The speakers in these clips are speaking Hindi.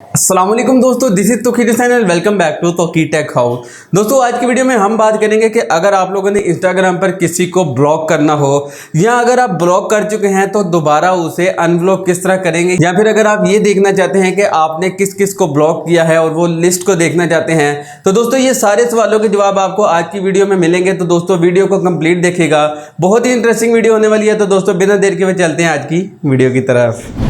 अस्सलाम वालेकुम दोस्तों, this is Toki channel. Welcome back to Toki tech house. दोस्तों आज की वीडियो में हम बात करेंगे कि अगर आप लोगों ने इंस्टाग्राम पर किसी को ब्लॉक करना हो या अगर आप ब्लॉक कर चुके हैं तो दोबारा उसे अनब्लॉक किस तरह करेंगे, या फिर अगर आप ये देखना चाहते हैं कि आपने किस किस को ब्लॉक किया है और वो लिस्ट को देखना चाहते हैं, तो दोस्तों ये सारे सवालों के जवाब आपको आज की वीडियो में मिलेंगे। तो दोस्तों वीडियो को कंप्लीट देखिएगा, बहुत ही इंटरेस्टिंग वीडियो होने वाली है। तो दोस्तों बिना देर के हुए चलते हैं आज की वीडियो की तरफ।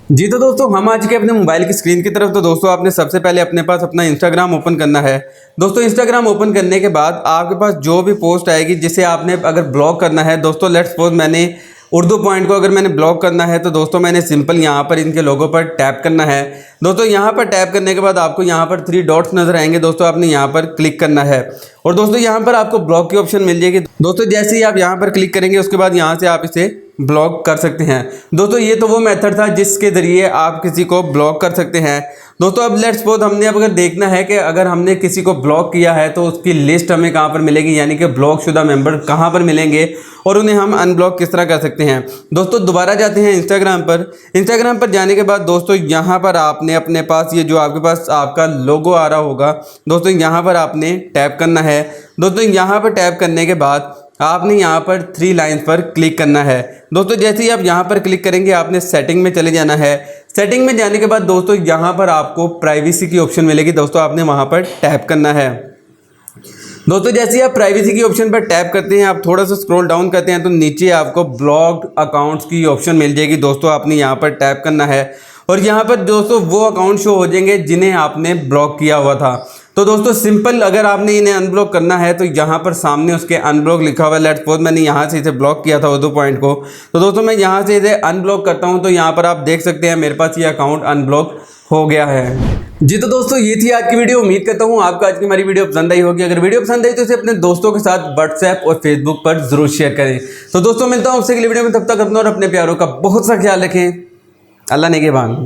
जी तो दोस्तों हम आ चुके अपने मोबाइल की स्क्रीन की तरफ। तो दोस्तों आपने सबसे पहले अपने पास अपना इंस्टाग्राम ओपन करना है। दोस्तों इंस्टाग्राम ओपन करने के बाद आपके पास जो भी पोस्ट आएगी जिसे आपने अगर ब्लॉक करना है, दोस्तों लेट्स सपोज मैंने उर्दू पॉइंट को अगर मैंने ब्लॉक करना है तो दोस्तों मैंने सिंपल यहाँ पर इनके लोगों पर टैप करना है। दोस्तों यहाँ पर टैप करने के बाद आपको यहाँ पर 3 डॉट्स नजर आएंगे। दोस्तों आपने यहाँ पर क्लिक करना है और दोस्तों यहाँ पर आपको ब्लॉक की ऑप्शन मिल जाएगी। दोस्तों जैसे ही आप यहाँ पर क्लिक करेंगे उसके बाद यहाँ से आप इसे ब्लॉक कर सकते हैं। दोस्तों ये तो वो मेथड था जिसके ज़रिए आप किसी को ब्लॉक कर सकते हैं। दोस्तों अब लेट्स सपोज हमने अब अगर देखना है कि अगर हमने किसी को ब्लॉक किया है तो उसकी लिस्ट हमें कहाँ पर मिलेगी, यानी कि ब्लॉक शुदा मेंबर कहाँ पर मिलेंगे और उन्हें हम अनब्लॉक किस तरह कर सकते हैं। दोस्तों दोबारा जाते हैं इंस्टाग्राम पर। इंस्टाग्राम पर जाने के बाद दोस्तों यहाँ पर आपने अपने पास ये जो आपके पास आपका लोगो आ रहा होगा, दोस्तों यहाँ पर आपने टैप करना है। दोस्तों यहाँ पर टैप करने के बाद आपने यहाँ पर 3 लाइन्स पर क्लिक करना है। दोस्तों जैसे ही आप यहाँ पर क्लिक करेंगे आपने सेटिंग में चले जाना है। सेटिंग में जाने के बाद दोस्तों यहाँ पर आपको प्राइवेसी की ऑप्शन मिलेगी। दोस्तों आपने वहाँ पर टैप करना है। दोस्तों जैसे ही आप प्राइवेसी की ऑप्शन पर टैप करते हैं, आप थोड़ा सा स्क्रॉल डाउन करते हैं तो नीचे आपको ब्लॉक्ड अकाउंट्स की ऑप्शन मिल जाएगी। दोस्तों आपने यहाँ पर टैप करना है और यहाँ पर दोस्तों वो अकाउंट शो हो जाएंगे जिन्हें आपने ब्लॉक किया हुआ था। तो दोस्तों सिंपल अगर आपने इन्हें अनब्लॉक करना है तो यहाँ पर सामने उसके अनब्लॉक लिखा हुआ है। लेट्स सपोज मैंने यहाँ से इसे ब्लॉक किया था उर्दू पॉइंट को, तो दोस्तों मैं यहाँ से इसे अनब्लॉक करता हूँ तो यहाँ पर आप देख सकते हैं मेरे पास ये अकाउंट अनब्लॉक हो गया है। जी तो दोस्तों ये थी आज की वीडियो। उम्मीद करता हूँ आपको आज की हमारी वीडियो पसंद आई होगी। अगर वीडियो पसंद आई तो इसे अपने दोस्तों के साथ व्हाट्सएप और फेसबुक पर जरूर शेयर करें। तो दोस्तों मिलता हूँ आपसे अगली वीडियो में, तब तक अपना और अपने प्यारों का बहुत सा ख्याल रखें। अल्लाह नेगेबान।